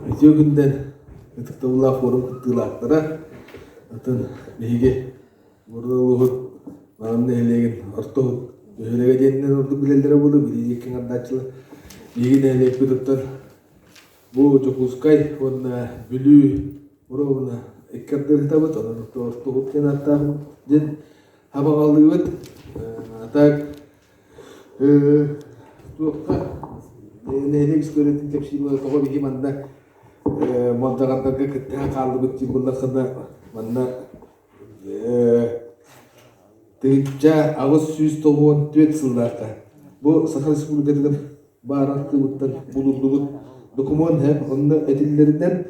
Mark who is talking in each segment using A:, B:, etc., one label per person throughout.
A: Итегүнден ытыктуулаа форум кыттыылаактара атын биһиги бурулугут маамны элеген ортогут өһөлеге диэннен ордук билелдере болу билиикин ардачылы биһиги нээлеппит оттон бу жокускай онна бүлүү уровна эккердертабыт онон ортогут кен аттаахын ден хабагалыыбыт атак туокка нээлегис көрөтүн кепсиилуга того биһи манда Монтагандага кыттыга каалыбыт жимбуллахына манна тыгытча агыс 194 сылдаакка бу Саха Республикатыгын баарактыбыттан булурдубут документ хэп онда этиллеринен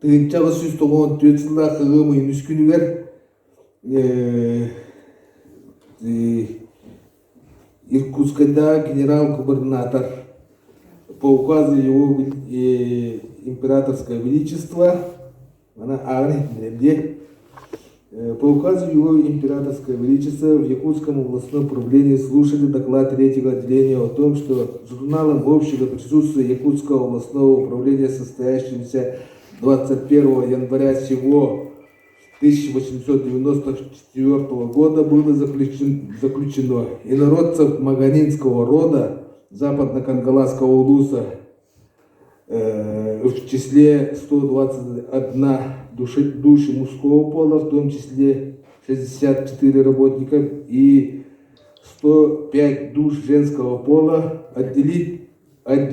A: тыгытча агыс 194 сылдаакка ымыйын үскүнүгер Иркутскайда генерал-губернатор по указу его императорское величество, по указу его императорское величество в Якутском областном управлении слушали доклад третьего отделения о том, что журналом общего присутствия Якутского областного управления, состоящимся 21 января сего 1894 года, было заключено инородцев Маганинского рода западно-кангаласского улуса в числе 121 души мужского пола, в том числе 64 работника и 105 душ женского пола отделить от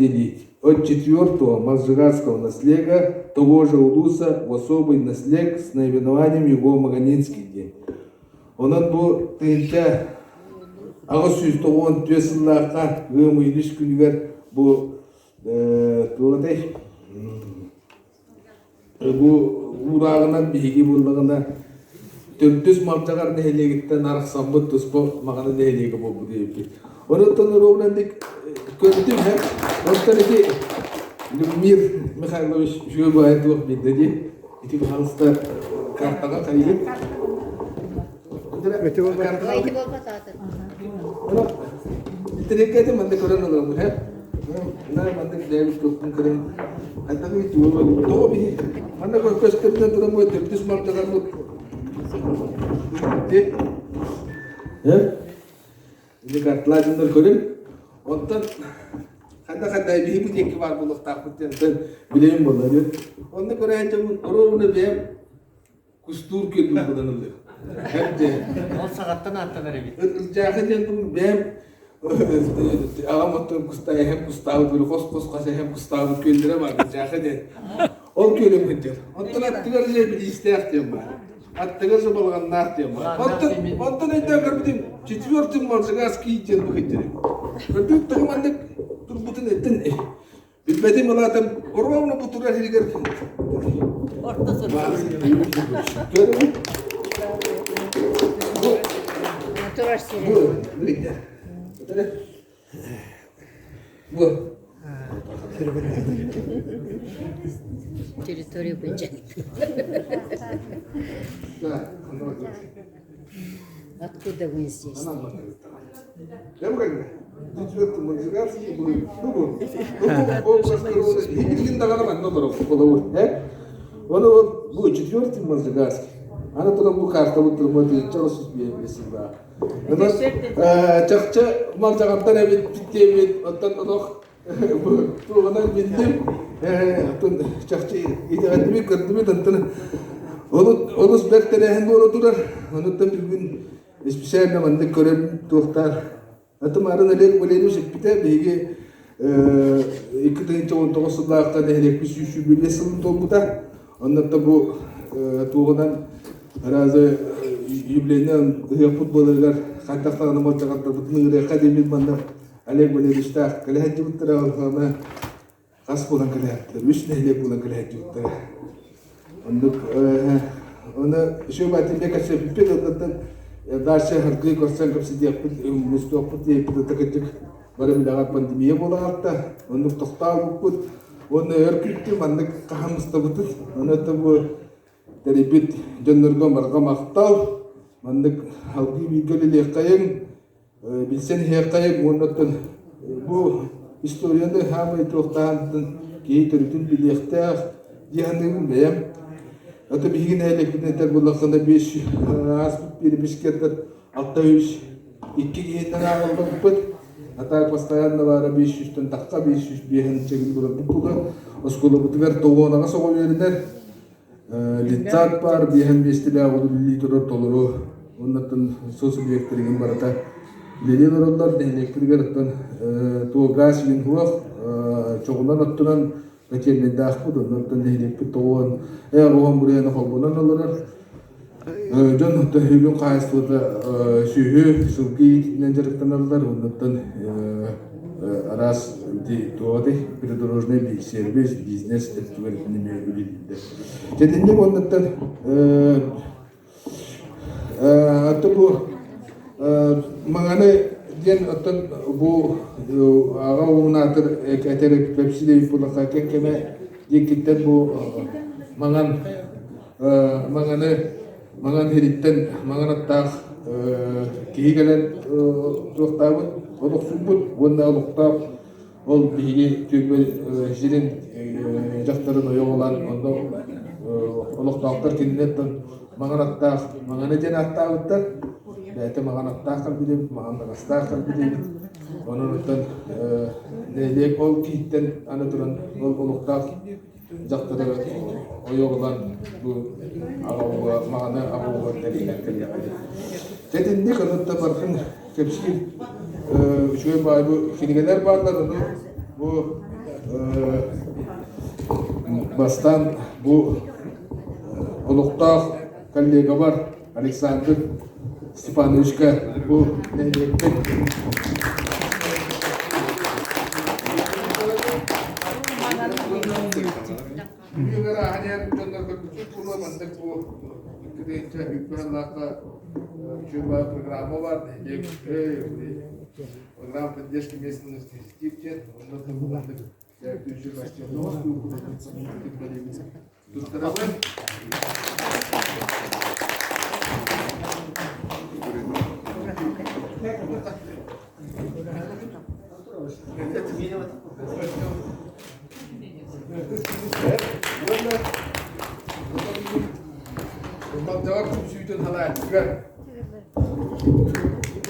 A: 4-го Манжигарского наслега того же улуса в особый наслег с наименованием его Маганинский день. Он был тынча агыс 194 сыллаакка ымыйын үскүнүгер бу тугатай бу ураагынан биһиги буллагына төртүс мамчагар нехелегиттен араксамбыт туспо магана нехелеги болбу дейби. Онотон ровнандик көрдүм хэп оттаники Любомир Михайлович Жубаевич бидеди ити халыста картага кайылып Iteriknya mantek orang orang ya, nah mantek dari tukang kering, ada yang jual, tahu bi, mana kau kos kerja tu orang buat terus mal jalan tu, ya, ini katla jendel kering, ontan, kada bi pun yang kibar boleh takut jangan bilayam boleh je, ontan kau yang macam orang ni biar kustur ke dulu pada nanti.
B: Sakatan atau dari
A: Jangan jantung bem, alam itu kustai hem kustau dulu kos kasih hem kustau kuildira mah jangan jangan. Or kuilim kerja. Ontan atigar je beli istiak tiamba. Atigar je balgan nak tiamba. Ontan itu agar beli cicuar timbal segas kijen bekerja. Kerja tu mana turbutan itu ni. Bilbedi melatam orang nak butuh hari kerja.
B: Orta sudah.
C: Территорию бюджета. Откуда вы здесь?
A: Bu четвертый Манжигарский. Она туда бухарта вот работает, чалшис бесында. Чакча малтагаттан эбит биттебит, оттан одох. Туганан биттим. Оттан чакча идегатми көрдүмү тантын. Олус бертерехин боло турар. Онуттан бир күн специально мандык көрөм туктар. Атым арын элек болену шиппите биги 2019 сылдаакта элек күсүшү билесин толбута. Оннотта бу туганан Разы явление футболерлер хаттахтан наматчагатта бутны академик манда Олег Валерьевичтах калехатчуттара алгана кас болан калехаттар үчне элек болан калехатчуттара ондук оны шөбатинде кача пипедаттан дальше харгы корсан капсидия мустопут епит такатык бары билага пандемия болаатта ондук токтал бут оны өркүттү мандык кахамыста бутут оны табу Teribit jendergo marga maktal, mandik halki bigel lekayeng, bilsen hekayeng monotun bu historia de hama itu tahan ki törütün bilekte diğerinin beyem. Ata bir gün elektrikten ter bulakında 5 asput bir bisiklet altta 3 2 giyinden aldım put. Ata постоянно var 500'ten dakika 500 bir hen çekil bulup bu da oskolu butver toğuna soğuk verirler. Litzat var bir hen bestile oldu litro toluru. Ondan sosyal elektriğin barata Leliler onlar da elektriğe rıttan tuğ gaz yün huak çoğundan attıran Rakemle dağıtmadı, ondan elektrik toğun oğan buraya nakalbunan alırlar. Can da hübün kayıslıda sühü, sılgı nencerikten alırlar, ondan aras tuğadı придорожный сервис, бизнес, etkilerini üretildi. Kedinlik ondan hatta bu mangane diyen atan bu ağa uğunatır eterek pepside yupulaka kekeme dikitten bu mangan heritten mangan attaq kihi gelen tuğtavut oluk sümbut onda oluktap ol bihi tübel jirin jaktarın oyoğ olan onda oluktaqtar kinnetten mangan attaq mangan eten attaqıttar Bete makan atakal bilim, makan atakal bilim. Onun için nelek ol kitten anaturan ol oluktak jaktıra oyoğlan bu ağavuğa makana ağavuğa terliğinden yapıyor. Dedin ne kadar da barkın kepsil şöyle bay bu kiligeler varlar onu bu bastan bu oluktak kollega var Alexander Stefanovich'ka bu neylikte Yıllara hani canlar küçük kurulamandık bu kıdayınca hükümetlerde şöyle programı var program поддержки местных институтов ondan da kullandık. Sertücü başkanımız bu kullandık. Tutturalım.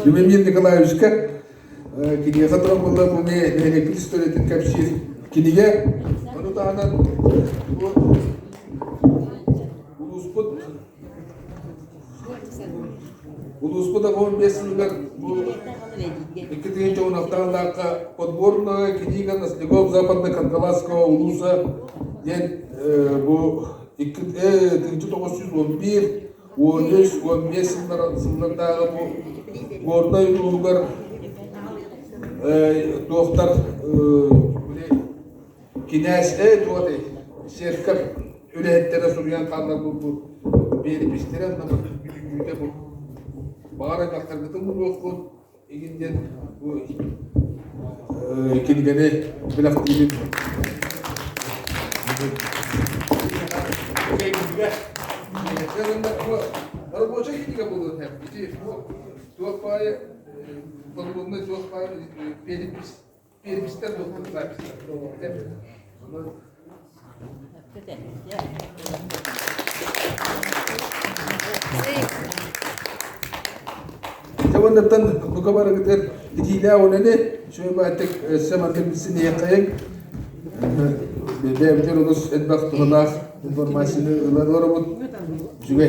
A: Юмемир Николаевичка, кинеге қатырам болды бұл не электр столетін кәпшир кинеге, оны тағынан Улуспуда 15 жылдар бұл 2 жауын автоғандағы подборная книга на снегов западно-канкаласского улуса ден бұл 1911 13-15 жылдардағы бұл горной улуғар тоқтар князь туады серкап үлеттері сұриян қалдар бұл беріп істерен бұл Bağıra kaktırgıtın bunu okun, ikinden bu ikincene bilak değilim. Ama bu çok iyi bulur hep. Çok payı, konumunda çok payı peripisten doktorlar. Jawanatan bu kabar gider dikila onane şöyle batık semantik bisini yakayık bebeğimler olus etbak tuğlar informasyonu ulan orabut juga